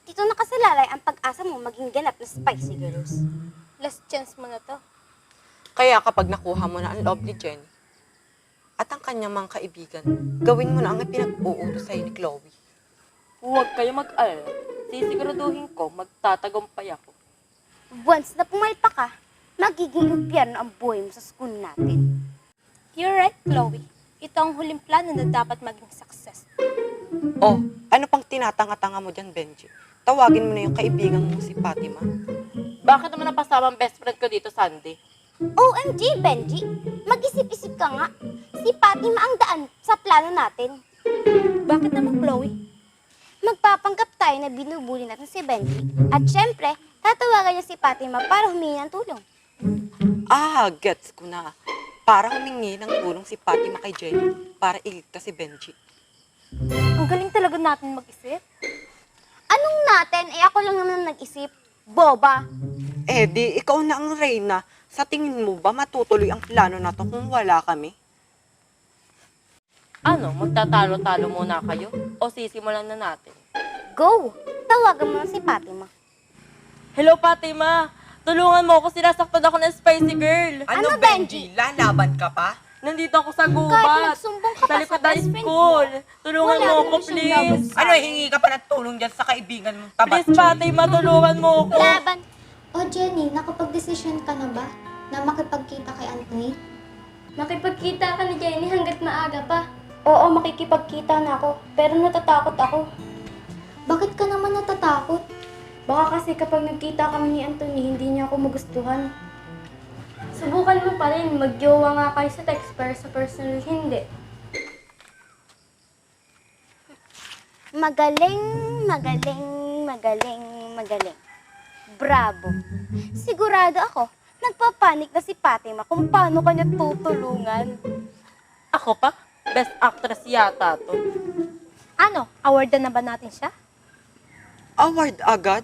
Dito nakasalalay ang pag-asa mo maging ganap na Spicy Girls. Last chance mo na to. Kaya kapag nakuha mo na ang loob ni Jenny at ang kanyang mga kaibigan, gawin mo na ang ipinag-uutos sa'yo ni Chloe. Huwag kayo mag-alala. Sisiguraduhin ko, magtatagumpay ako. Once na pumalpa ka, magiging impyerno ang buhay mo sa school natin. You're right, Chloe. Ito ang huling plano na dapat maging success. Oh, ano pang tinatanga-tanga mo dyan, Benji? Tawagin mo na yung kaibigan mo si Fatima. Bakit naman napasama ang best friend ko dito, Sandy? OMG, Benji! Mag-isip-isip ka nga. Si Fatima ang daan sa plano natin. Bakit naman, Chloe? Magpapanggap tayo na binubuli natin si Benji. At syempre, tatawagan niya si Fatima para humingi ng tulong. Ah, gets ko na. Para humingi ng tulong si Fatima kay Jenny para iligtas si Benji. Ang galing talaga natin mag-isip. Anong natin? Ako lang naman nag-isip. Boba! Eh di, ikaw na ang reyna. Sa tingin mo ba matutuloy ang plano na to kung wala kami? Ano, magtatalo-talo muna kayo? O sisimulan na natin? Go! Tawagan mo na si Fatima. Hello, Fatima! Tulungan mo ako, sinasaktan ako ng Spicy Girl! Ano, Benji? Lalaban ka pa? Nandito ako sa Kahit gubat! nagsumbong ka pa Sa sa likod ng best friend school! mo, Tulungan wala mo rin ako, siyang laban please! sa Ano, hingi ka pa ng tulong dyan sa kaibigan mong Please, Fatima, tulungan mo ako! Laban! O Jenny, nakapag-desisyon ka na ba na makipagkita kay Anthony? Makipagkita ka ni Jenny hanggat maaga pa. Oo, makikipagkita na ako. Pero natatakot ako. Bakit ka naman natatakot? Baka kasi kapag nagkita kami ni Anthony, hindi niya ako magustuhan. Subukan mo pa rin, magjowa nga kayo sa text pero sa personal hindi. Magaling, magaling, magaling, magaling. Bravo. Sigurado ako, nagpapanik na si Fatima kung paano kanya tutulungan. Ako pa? Best actress yata to. Ano, awardan na ba natin siya? Award agad?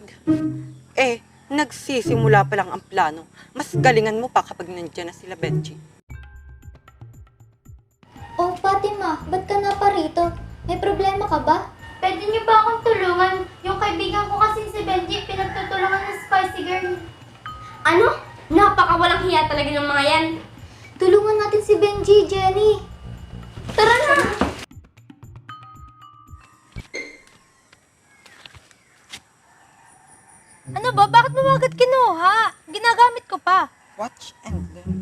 Eh, nagsisimula pa lang ang plano. Mas galingan mo pa kapag nandiyan na sila Benji. O Fatima, ba't ka na pa rito? May problema ka ba? Pwede niyo ba akong tulungan? Yung kaibigan ko kasi si Benji, pinagtutulungan ng Spicy Girl. Ano? Napakawalang hiya talaga ng mga yan. Tulungan natin si Benji, Jenny. Tara na! Ano ba? Bakit mo agad kinuha? Ginagamit ko pa. Watch and learn.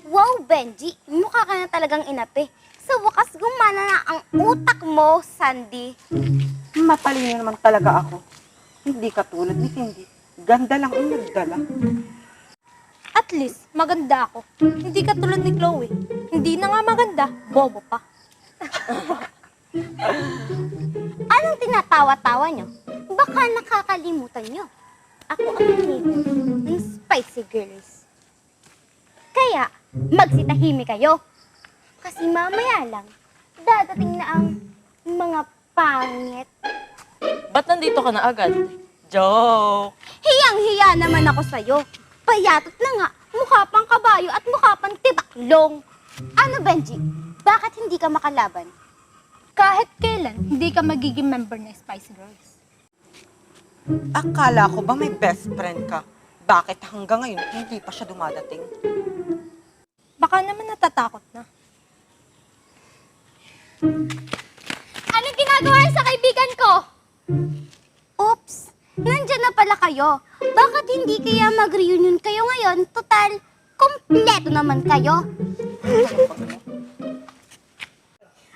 Wow, Benji, mukha ka na talagang inapi. Sa wakas, gumana na ang utak mo, Sandy. Matalino naman talaga ako. Hindi katulad ni Cindy. Ganda lang ang nagdala. At least, maganda ako. Hindi ka tulad ni Chloe. Hindi na nga maganda, bobo pa. Anong tinatawa-tawa nyo? Baka nakakalimutan nyo. Ako ang leader ng Spicy Girls. Kaya, magsitahimik kayo. Kasi mamaya lang, dadating na ang mga pangit. Ba't nandito ka na agad? Joke! Hiyang-hiya naman ako sa'yo. Payatot na nga, mukha pang kabayo at mukha pang tibaklong. Ano, Benji? Bakit hindi ka makalaban? Kahit kailan, hindi ka magiging member ng Spice Girls. Akala ko ba may best friend ka? Bakit hanggang ngayon hindi pa siya dumadating? Baka naman natatakot na. Anong ginagawa niyo sa kaibigan ko? Oops! Nandyan na pala kayo. Bakit hindi kaya mag-reunion kayo ngayon? Total, kompleto naman kayo.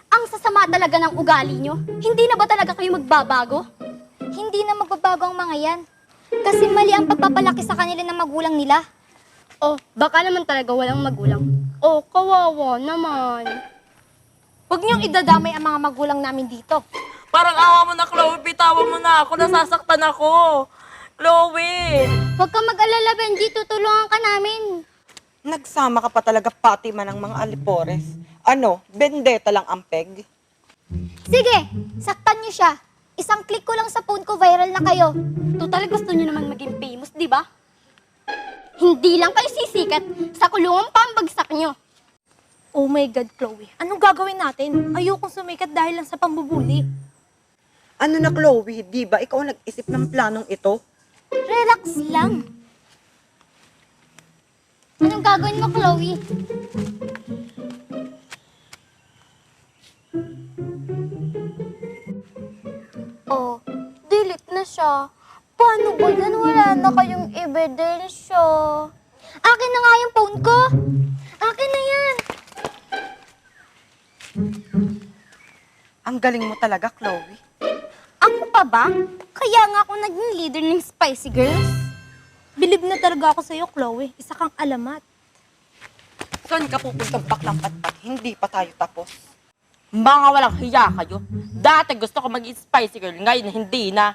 Ang sasama talaga ng ugali nyo. Hindi na ba talaga kayo magbabago? Hindi na magbabago ang mga yan. Kasi mali ang pagpapalaki sa kanila ng magulang nila. Oh, baka naman talaga walang magulang. Oh, kawawa naman. Huwag niyong idadamay ang mga magulang namin dito. Parang awa mo na, Chloe. Bitawan mo na ako. Nasasaktan ako. Chloe! Huwag kang mag-alala, Benji. Tutulungan ka namin. Nagsama ka pa talaga Fatima ng mga alipores. Ano, bendeta lang ang peg? Sige, saktan niyo siya. Isang click ko lang sa phone ko, viral na kayo. Total, gusto niyo naman maging famous, di ba? Hindi lang kayo sisikat sa kulungan pambagsak nyo. Oh my God, Chloe. Anong gagawin natin? Ayokong sumikat dahil lang sa pambubuli. Ano na, Chloe? Di ba ikaw ang nag-isip ng planong ito? Relax lang. Anong gagawin mo, Chloe? Oh, delete na siya. Paano ba yan? Wala na kayong ebidensya. Akin na nga yung phone ko. Akin na yan. Ang galing mo talaga, Chloe. Ako pa ba? Kaya nga ako naging leader ng Spicy Girls. Bilib na talaga ako sa'yo, Chloe. Isa kang alamat. Saan ka pupuntang baklang patpat? Hindi pa tayo tapos. Mga walang hiya kayo. Dati gusto ko maging spicy girl, ngayon hindi na.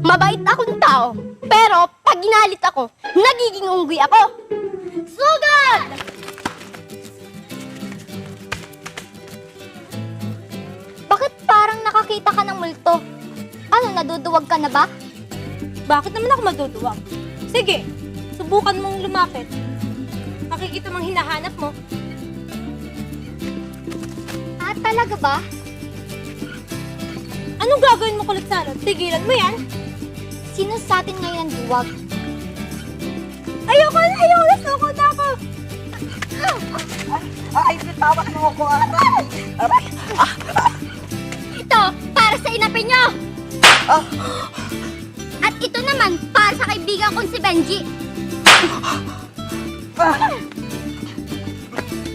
Mabait akong tao. Pero pag ginalit ako, nagiging unggoy ako. Sugod! Bakit parang nakakita ka ng multo? Ano, naduduwag ka na ba? Bakit naman ako maduduwag? Sige, subukan mong lumapit. Makikita mong hinahanap mo. Ah, talaga ba? Anong gagawin mo kulit sa tigilan mo yan? Sino sa atin ngayon ang duwag? Ayoko na, suko na ako. Ay, bitawan mo ako, aray! Aray! Ito, para sa inapin nyo! Ah! At ito naman, para sa kaibigan kong si Benji. Ah!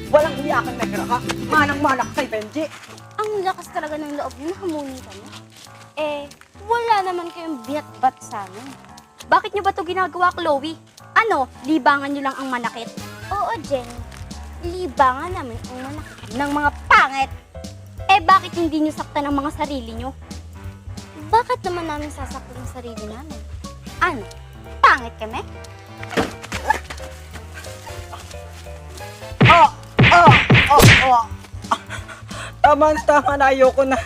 Walang hiya kang negra ka. Manang-manak kay Benji. Ang lakas talaga ng loob niyo na hamunin kami. Eh, wala naman kayong binat-bat sa amin. Bakit niyo ba ito ginagawa, Chloe? Ano, libangan niyo lang ang manakit? Oo, Jenny. Libangan namin ang manakit ng mga pangit. Eh, bakit hindi niyo saktan ang mga sarili niyo? Bakit naman namin sasaktan ang sarili namin? Ano? Pangit kami? Tama na, ayoko na.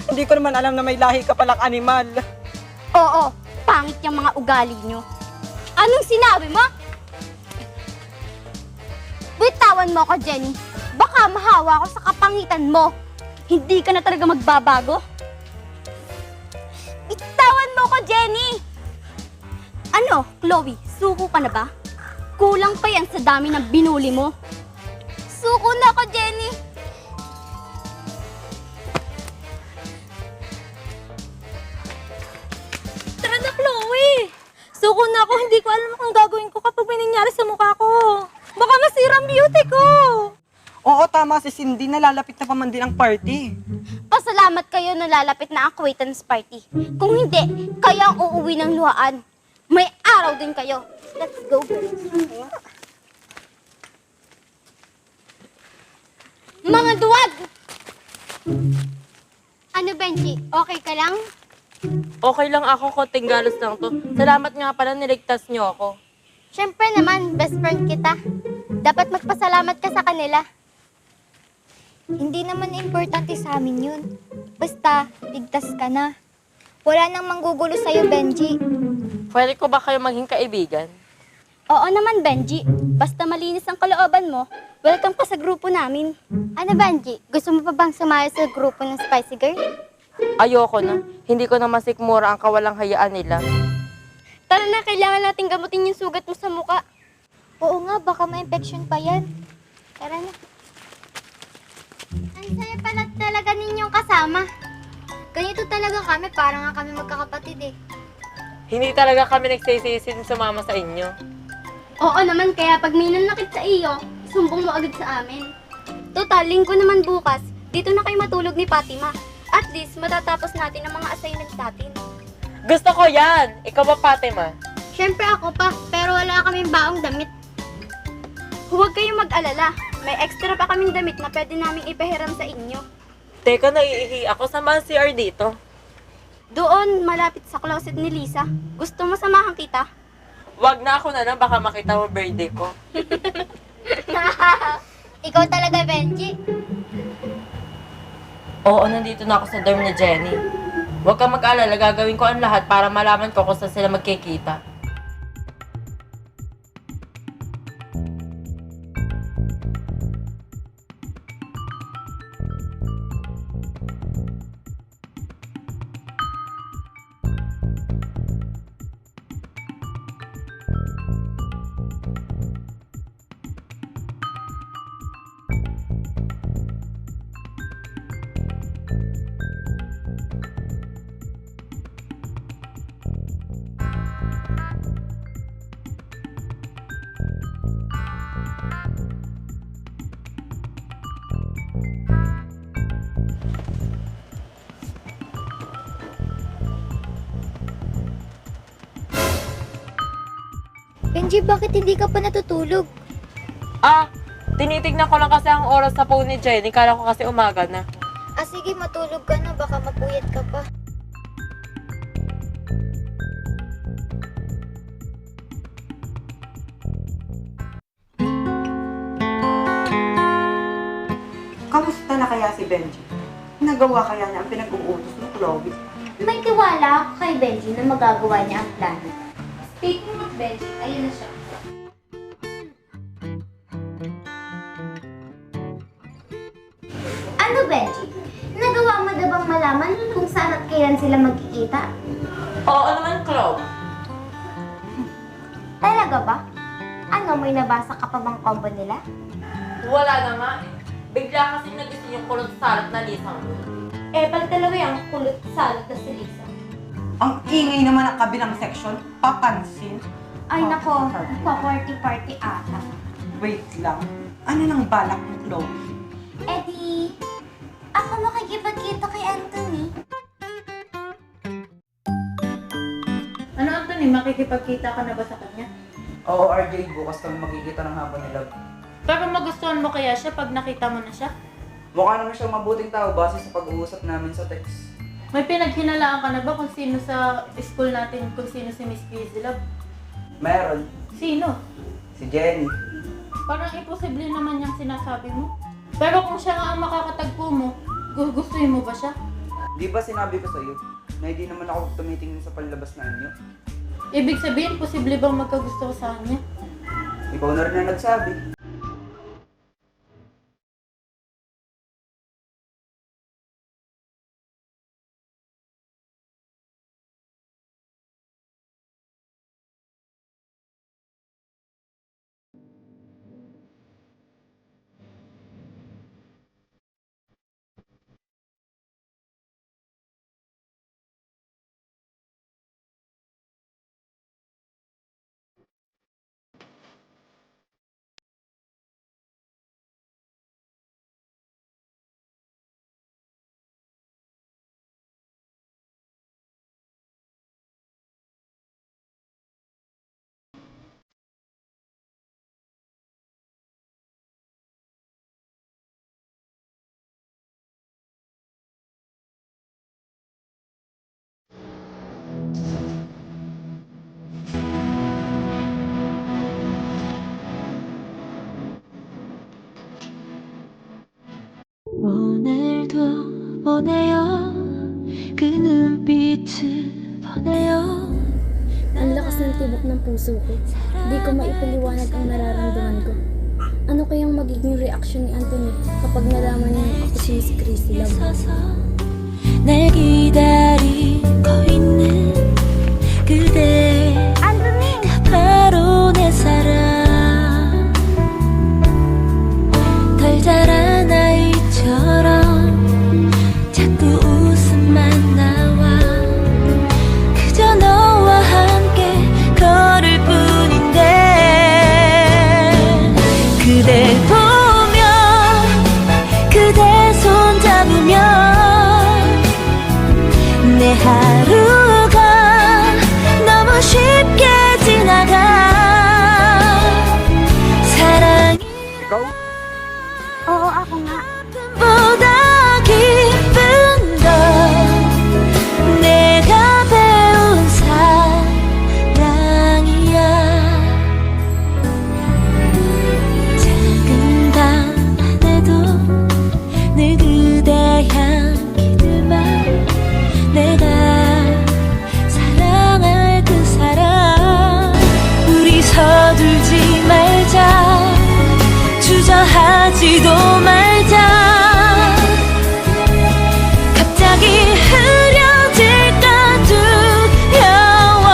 Hindi ko naman alam na may lahi ka palang animal. Oo, pangit yung mga ugali niyo. Anong sinabi mo? Bitawan mo ako, Jenny. Baka mahawa ako sa kapangitan mo. Hindi ka na talaga magbabago. Bitawan mo ako, Jenny! Ano, Chloe, suko ka na ba? Kulang pa yan sa dami ng binuli mo. Suko na ako, Jenny! Tara na, Chloe! Suko na ako, hindi ko alam kung gagawin ko kapag may nangyari sa mukha ko. Baka masira ang beauty ko! Oo, tama si Cindy. Nalalapit na pa man din ang party. Pasalamat kayo na lalapit na acquaintance party. Kung hindi, kayo ang uuwi ng luhaan. May araw din kayo. Let's go, girls. Mga duwag! Ano, Benji? Okay ka lang? Okay lang ako, konting galos lang to. Salamat nga pala, niligtas niyo ako. Siyempre naman, best friend kita. Dapat magpasalamat ka sa kanila. Hindi naman importante sa amin yun. Basta, ligtas ka na. Wala nang manggugulo sa'yo, Benji. Pwede ko ba kayo maging kaibigan? Oo naman, Benji. Basta malinis ang kalooban mo, welcome ka sa grupo namin. Ano, Benji? Gusto mo pa bang sumali sa grupo ng Spicy Girl? Ayoko na. Hindi ko na masikmura ang kawalang hayaan nila. Tara na, kailangan natin gamutin yung sugat mo sa muka. Oo nga, baka may infection pa yan. Tara na. Ang saya pala talaga ninyong kasama. Ganito talaga kami, parang nga kami magkakapatid eh. Hindi talaga kami nagsisisin sumama sa inyo. Oo naman, kaya pag may nanakit sa iyo, sumbong mo agad sa amin. Total, linggo naman bukas, dito na kayo matulog ni Fatima. At least, matatapos natin ang mga assignments natin. Gusto ko yan! Ikaw ba, Fatima? Siyempre ako pa, pero wala kaming baong damit. Huwag kayong mag-alala. May extra pa kaming damit na pwede naming ipahiram sa inyo. Teka, naiihi ako. Saan ba ang CR dito? Doon, malapit sa closet ni Lisa. Gusto mo samahan kita? Wag na ako na lang, baka makita mo birthday ko. Ikaw talaga, Benji. Oo, nandito na ako sa dorm ni Jenny. Huwag kang mag-alala, gagawin ko ang lahat para malaman ko kung saan sila magkikita. Benji, bakit hindi ka pa natutulog? Tinitignan ko lang kasi ang oras sa phone ni Jenny. Kala ko kasi umaga na. Sige, matulog ka na. Baka mapuyat ka pa. Kamusta na kaya si Benji? Nagawa kaya niya ang pinag-uutos mo, Chloe? May tiwala ako kay Benji na magagawa niya ang plano. Speaking of Benji, ayun na siya. Ano, Benji? Nagawa mo na bang malaman kung saan at kailan sila magkikita? Oo naman, Chloe. Talaga ba? Ano, may nabasa ka pa bang combo nila? Wala na nga eh. Bigla kasi nagising yung kulot salat na lisang mo. Pala talaga yung kulot salad na si Lisa. Ang ingay naman ng kabilang section, papansin. Ay, nako. Nagpa-party-party ata. Wait lang. Ano nang balak mo, Chloe? Di, ako makikipagkita kay Anthony. Ano, Anthony? Makikipagkita ka na ba sa kanya? Oo, RJ, bukas kami magkikita ng hapon ni Love. Pero magustuhan mo kaya siya pag nakita mo na siya? Mukha naman siyang mabuting tao base sa pag-uusap namin sa text. May pinaghinalaan ka na ba kung sino sa school natin, kung sino si Miss Crazy Love? Meron, Sino? si Jenny. Parang imposible naman yung sinasabi mo. Pero kung siya nga ang makakatagpo mo, gugustuhin mo ba siya? Di ba sinabi ko sa'yo na hindi naman ako tumitingin sa panlabas na inyo? Ibig sabihin, posible bang magkagusto ko sa kanya? Ikaw na rin ang nagsabi. 오늘도 보내요 그 눈빛을 보내요 Ang lakas ng tibok ng puso ko. Di ko maipaliwanag ang nararamdaman ko. Ano kayang magiging reaksyon ni Anthony kapag nalaman niya ako si Miss Crazy Love? 서서 날 기다리고 있는 그대 바로 내 사랑 덜 자란 아이처럼 자꾸 웃음만 나와 그저 너와 함께 걸을 뿐인데 그댈 보며 그대 손 잡으면 내 하루가 너무 쉽게 지나가 사랑이 Ikaw? Oo, ako nga. 보다 기쁜 건 내가 배운 사랑이야 작은 방 안에도 늘 그대 향기들만 내가 사랑할 그 사람 우리 서둘지 말자 주저하지도 말자 갑자기 흐려질까 두려워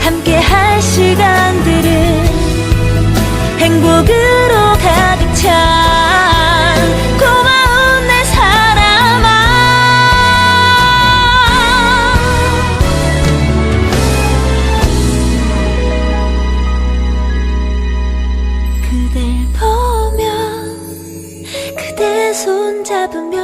함께 할 시간들은 행복으로 가득 찬 고마운 내 사람아 그댈 보면 그대 손 잡으면